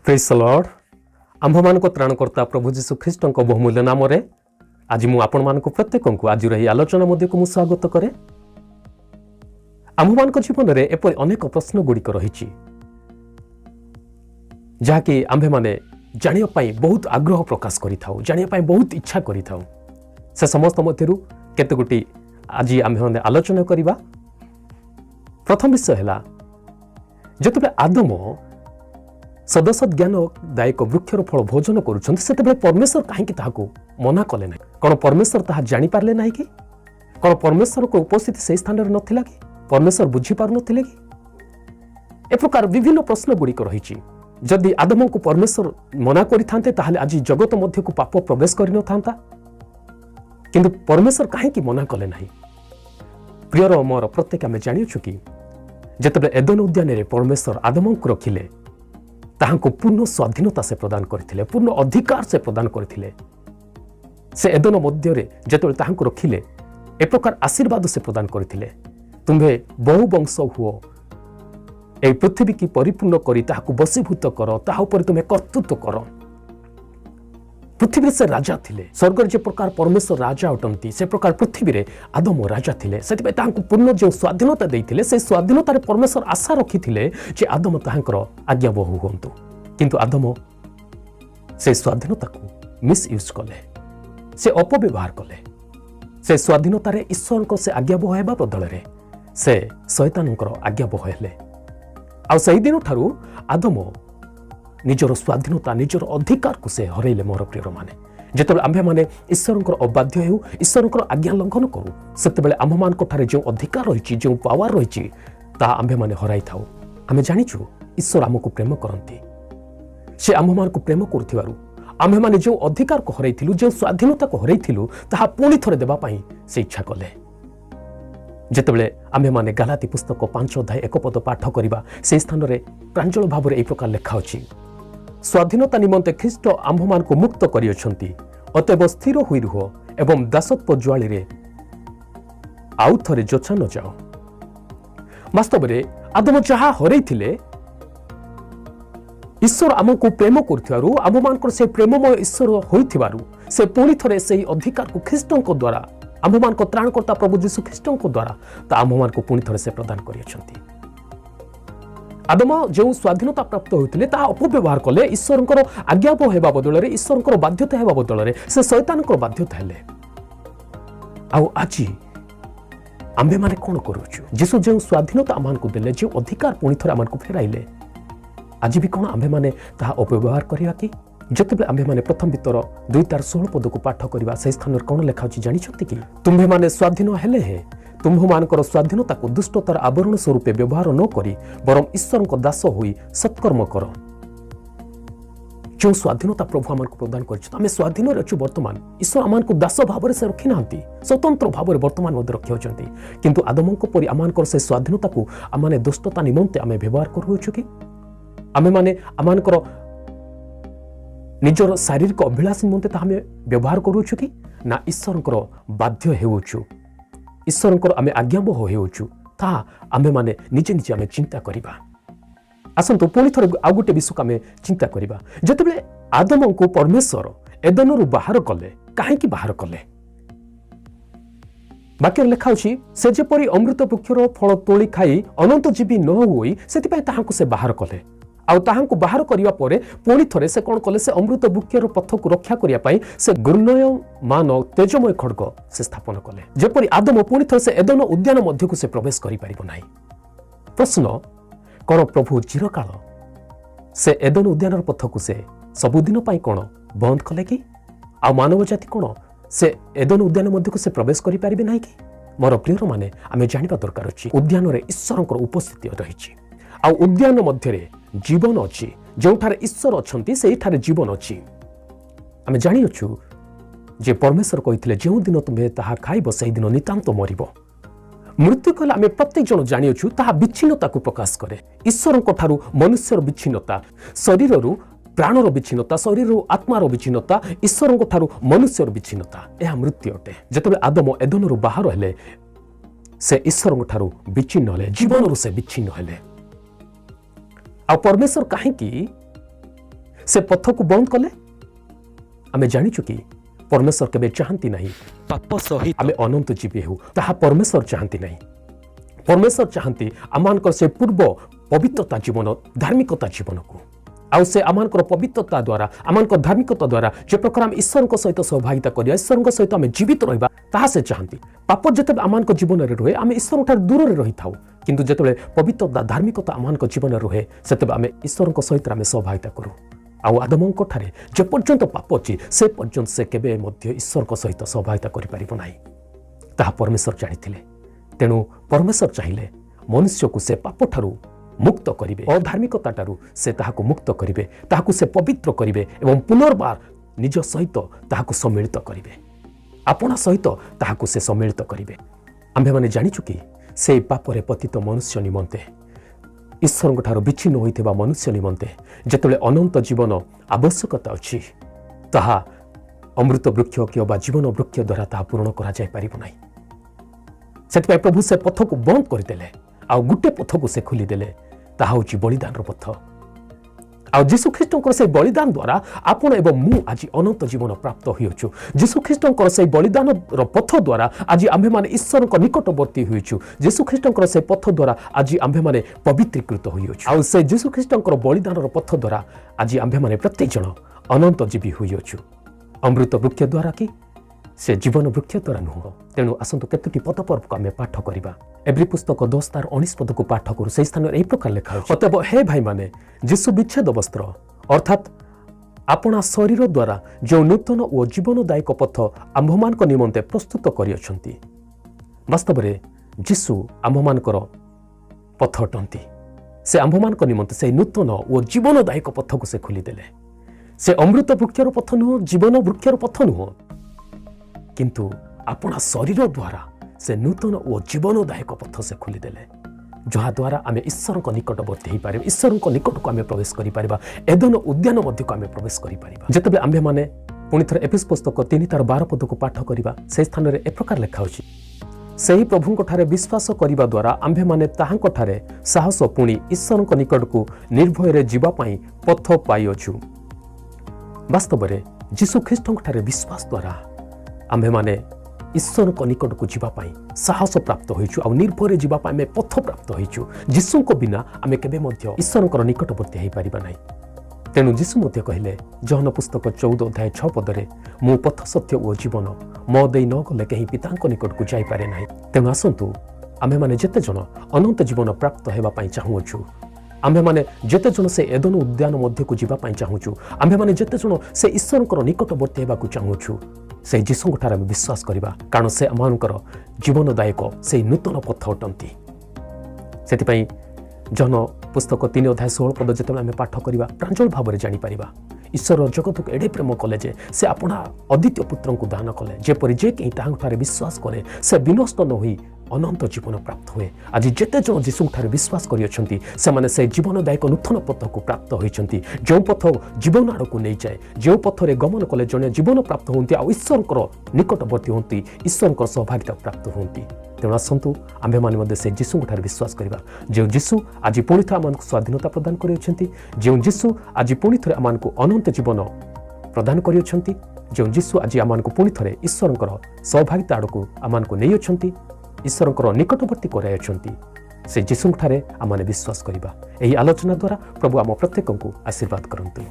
Praise the Lord. आम्भमान त्राणकर्ता प्रभु जीशु ख्रीष्ट बहुमूल्य नाम आज मु आपण मान प्रत्येक को आज आलोचना मध्य को स्वागत करे। आम्भमान जीवन में एपरि अनेक प्रश्न गुड़िक रही जहाँकि आम्भे माने जानियापाई बहुत आग्रह प्रकाश करिथाउ, जानियापाई बहुत इच्छा करिथाउ। से समस्त मध्यरु केतेगोटी आज आम्भे माने आलोचना करिबा। प्रथम विषय है जेतेबेले आदम सदसद ज्ञानदायक वृक्षर फल भोजन करुछन्ति सेतेबेले परमेश्वर कहीं मना कले ना? कौन परमेश्वर ताहा जानी पारले नाही कि? कौन परमेश्वर को उपस्थिति से स्थान रे नथिला कि? परमेश्वर बुझी पार नथिले कि? ए प्रकार विभिन्न प्रश्न गुड़िक रही। जदि आदम को परमेश्वर मना करिथान्ते ताहाले आज जगत मध्य को पाप प्रवेश करि नथांता, किंतु परमेश्वर कहीं मना कले नाही? प्रियर मोर प्रत्येक आमे जानिछु कि जेतेबेले एदन उद्यान रे परमेश्वर आदम को रखिले ताहांको पूर्ण स्वाधीनता से प्रदान करथिले, पूर्ण अधिकार से प्रदान करथिले। से एदन मध्य रे जेतेबेले ताहांको रखिले ए प्रकार आशीर्वाद से प्रदान करथिले, तुम्हे बहु वंश हुओ, ए पृथ्वी की परिपूर्ण करी ताहाको वशीभूत कर, ताहा ऊपर तुमे कर्तृत्व कर। पृथ्वी से राजा थिले, स्वर्ग जे प्रकार परमेश्वर राजा अटंती से प्रकार पृथ्वी रे आदम राजा थिले। सेतिबे ताहांको पूर्ण जो स्वाधीनता देइथिले से स्वाधीनता रे परमेश्वर आशा रखिथिले जे आदम ताहांकर आज्ञा बहु होंतु, किंतु आदम से स्वाधीनता को मिस यूज कले, से अपव्यवहार कले। से स्वाधीनता रे ईश्वर से आज्ञा बह हेबा बदल रे से शैतानकर आज्ञा बह हेले। आ सही दिन ठारू आदम निजर स्वाधीनता निजर अधिकार को से हरैले। मोर प्रियर माने जेतेबेले आम्भे माने ईश्वरंकर अबाध्य हेउ, ईश्वरंकर आज्ञा लंघन करू, सेतेबेले आम्भमानक ठारे जो अधिकार रहिछि, जो पावर रहिछि ता आम्भे माने हराई थाउ। आमे जानिछु ईश्वर हमकु प्रेम करंती। से आम्भमानकु प्रेम करथिबारु आम्भे माने जो अधिकार को हरैथिलु, जो स्वाधीनता को हरैथिलु ताहा पुणी थरे देबा पई से इच्छा कले। जेतेबेले आम्भे माने गलाती पुस्तक 5 अध्याय 1 पद पाठ करिबा से स्थान रे प्रांजल भाव रे ए प्रकार लेखा अछि, स्वाधीनता निमंते ख्रीष्ट आम्भमान को मुक्त करियछंती, अतएव स्थिर होई रुह एवं दासत्व ज्वाली रे आउ थरे जोछा न जाओ। वास्तव रे आदम जहा हरैथिले ईश्वर आमको प्रेम करथिबारु, आम्भमानकर से प्रेममय ईश्वर होइथिबारु से पुणी थरे सेही अधिकार को ख्रीष्टଙ୍କ द्वारा आम्भमान को त्राणकर्ता प्रभु जीशु ख्रीष्टଙ୍କ द्वारा ता आम्भमान को पुणी थरे से प्रदान करियछंती। आदम जो स्वाधीनता प्राप्त होते अपव्यवहार कले, ईश्वर आज्ञा हेबा बदल रे, ईश्वर बाध्यता हेबा बदल रे से शैतान बाध्यता हेले। आज आम्भे माने कोन करूछु? जीशु जो स्वाधीनता आमान को देले, जो अधिकार पुणी थरे आमान को फेराइले, आज भी कोन आम्भे माने ताहा अपव्यवहार करिया कि? जेतेबेले आम्भे माने प्रथम भितर 2:16 पद को पाठ करिबा से स्थान रे कोन लेखा अछि जानिछथि कि? तुम्भे माने स्वाधीन हेले हे तुम्भमानकर स्वाधीनता को दुष्टतार आवरण स्वरूप व्यवहार न करी बरम ईश्वर को दास होई सत्कर्म कर। जो स्वाधीनता प्रभु आमान को प्रदान कर आम स्वाधीन अच्छु। वर्तमान ईश्वर आमान को दास भाव से रखी ना, स्वतंत्र भाव में वर्तमान रखी होती, किंतु आदम परी आमानकर से स्वाधीनता को आम दुष्टता निमंते आम व्यवहार करुछु कि? आमे माने आमानकर निजर शारीरिक अभिलाष निमंते आम व्यवहार करुछु कि ना ईश्वर बाध्य हेउछु, ईश्वर आमे आज्ञाबह होउछु ता आमे माने निजे निजे आमे चिंता करिबा। आसंतु पुणी थरे आ गोटे विषय आमे चिंता करिबा। जेतेबेले आदम को परमेश्वर एदनरु बाहर कले, काहेकि बाहर कले? वाक्य लेखा अछि, से जेपरि अमृत वृक्षर फल तोली खाई अनंत जीवी न होई सेतिपय ताहांकु से बाहर कले। आउ ताहांकु बाहर करिया परे पुणी थरे से कोन कले? से अमृत वृक्षर पथ को रक्षा करिया पई से गुणयमान तेजमय खड्ग से स्थापन कले, जेपरि आदम पुणी थरे से एदन उद्यान मध्य को से प्रवेश करि परिबो नाही। प्रश्न, कोन प्रभु चिरकाल से एदन उद्यानर पथ को से सबुदिन पई कोन बंद कले कि? आ मानव जाति कोन से एदन उद्यान मध्य को से प्रवेश करि परिबे नाही कि? मोर प्रियर माने आमे जानिबा दरकार अछि, उद्यान रे ईश्वरंकर उपस्थिति रहिछि। आ उद्यान मध्य रे जीवन अच्छी, जो ईश्वर अच्छा से जीवन अच्छी। आम जानिछु जे परमेश्वर कही जो दिन तुम्हें ताहा खाइब से दिन नितांत मरिब। मृत्यु कहले आम प्रत्येक जन जानिछु ताहा विच्छिन्नता को प्रकाश करे। ईश्वर मनुष्यर विच्छिन्नता, शरीर प्राणर विच्छिन्नता, शरीर आत्मार विच्छिन्नता, ईश्वर मनुष्यर विच्छिन्नता, यह मृत्यु अटे। जेतेबेले आदम एदनरु बाहर हेले से ईश्वर विच्छिन्न हेले, जीवन से विच्छिन्न हेले। आ परमेश्वर कहीं से पथ को बंद कले आमे जानिचु कि परमेश्वर केबे चाहती नहीं पाप सहित आमे अनंत जीवी हो ताहा परमेश्वर चाहती नहीं। परमेश्वर चाहती आमानकर से पूर्व पवित्रता जीवन धार्मिकता जीवन को आउ से आमानकर पवित्रता द्वारा आमानकर धार्मिकता द्वारा जे प्रकार आम ईश्वर सहित सहभागिता करिया ईश्वर सहित आम जीवित रहिबा ताहा से चाहती। पाप जते आमानकर जीवन रे रहे आम ईश्वर ठार दूर रे रही थाउ किंतु जेतेबेले पवित्रता धार्मिकता आमानकर जीवन रे रहे सेतेबे आम ईश्वर सहित आम सहभागिता करू। आउ आदमଙ୍କ ठारे जे पर्यंत पाप अछि से पर्यंत से केबे मध्य ईश्वर सहित सहभागिता करि परिबो नाही ताहा परमेश्वर जानिथिले। तेणु परमेश्वर चाहिए मनुष्य को से पाप ठारू मुक्त करिवे अधार्मिकता ठारू से ताहाको मुक्त करिवे ताहाको से पवित्र करिवे एवं पुनर्बार निज सहित ताहाको सम्मिलित करिवे आपना सहित ताहाको से सम्मिलित करिवे। आम्भे माने जानिछु कि से पापरे पतित मनुष्य निमंते ईश्वर ठारू विच्छिन्न होइथिबा मनुष्य निमंते जेतेबेले अनंत जीवन आवश्यकता अछि ताहा अमृत वृक्ष कि जीवन वृक्ष द्वारा ताहा पूर्ण करा जाय परिबो नाही। से प्रभु से पथ को बंद करदेले आ गोटे पथ को से खोलीदेले ताहा होची बलिदान पथ आ जीशु ख्रीष्टंकर से बलिदान द्वारा आपण एवं मु आज अनंत जीवन प्राप्त होइछु। जीशु ख्रीष्टंकर से बलिदान पथ द्वारा आज आम्भे माने ईश्वर निकटवर्ती होइछु। जीशु ख्रीष्टंकर से पथ द्वारा आज आम्भे माने पवित्रीकृत होइछु आ से जीशु ख्रीष्टंकर बलिदान पथ द्वारा आज आम्भे माने प्रत्येक जन अनंत जीवी होइछु। अमृत वृक्ष द्वारा कि से जीवन वृक्ष द्वारा नुह। तेणु आसतु केतोटी पद पर्व को आम पाठ करवा। एवरी पुस्तक 10:19 पद को पाठ करूँ से स्थान यही प्रकार लिखा अतएव हे भाई माने जीशु विच्छेद वस्त्र अर्थात आपणा शरीर द्वारा जो नूतन और जीवनदायक पथ आम्भमान निमंते प्रस्तुत करियछंती वास्तव में जीशु आम्भमानकर पथ अटंती। से आम्भमान निमंते से नूतन और जीवनदायक पथ को से खोलीदेले। से अमृत वृक्षर पथ नुह जीवन वृक्षर पथ नुह किंतु आपणा शरीर द्वारा से नूतन और जीवनदायक पथ से खोलीदेले जहा द्वारा आम ईश्वर निकटवर्ती हो पारे ईश्वर निकट को आम प्रवेश करिपारिबा एदन उद्यान मध्य को आम प्रवेश करिपारिबा। जेतेबेले आम्भे माने पुणी थर एफिस पुस्तक 3:12 पद को पाठ करवा से स्थान रे ए प्रकार लिखा होछि सेही प्रभुଙ୍କ ठारे विश्वास करिबा द्वारा आम्भे माने ताहाଙ୍କ ठारे साहस पुणी ईश्वर निकट को निर्भय रे जीवा पई पथ पाइअछु। वास्तव में जीशु ख्रीष्टଙ୍କ ठारे विश्वास द्वारा आम्भे माने ईश्वर निकट को जीवाई साहस प्राप्त होइछु आ निर्भय जीवाई आम पथ प्राप्त होइछु। जीशु को बिना आम केबे मध्य ईश्वर निकटवर्ती हो पारिबा नाही। तेणु जीशु मध्य कहले जहन पुस्तक 14:6 पदरे मु पथ सत्य और जीवन मो देई न गले कहीं पितांक निकट को जाई पारे नाही। तेणु आसंतु आमे माने जेते जन अनंत जीवन प्राप्त हेबा पई चाहुछु आम्भे माने जेते जन से एदन उद्यान मध्य को जीवा पई चाहुछु आम्भे माने जेते जन से ईश्वर निकटवर्ती हेबा को चाहुछु से जीशु ठारे विश्वास करवा कारण से आमकर जीवनदायक से नूतन पथ अटंती। से जन पुस्तक 3:16 पद जिते आम पाठ करवा प्रांजल भाव में जापर ईश्वर जगत को एडे प्रेम कले जे से अपना अद्वितीय पुत्र को दान कले जेपरी जे कहीं तारे विश्वास करे से विनष्ट न होई अनंत जीवन प्राप्त हुए। आज जेते जन जीशु ठारे विश्वास करियछंती से से जीवनदायक नूतन पथ को प्राप्त होइछंती जो पथ जीवन आड़ को नहीं जाए जो पथरे गमन कले जने जीवन प्राप्त होती आ ईश्वर निकटवर्ती होती ईश्वर सहभागिता प्राप्त होती। तेणु आसतु आम्भे माने से जीशु ठारे विश्वास करवा जो जीशु आज पुणी थे आम स्वाधीनता प्रदान करियछंती जो जीशु आज पुणी थे आम अनंत जीवन प्रदान करियछंती जो जीशु आज आम पुणी थे ईश्वर सहभागिता आड़ को आम नहीं अछंती ईश्वर निकटवर्ती कराइछंती से जीशु ठारे आम विश्वास करवा। यही आलोचना द्वारा प्रभु आम प्रत्येक को आशीर्वाद करंतु।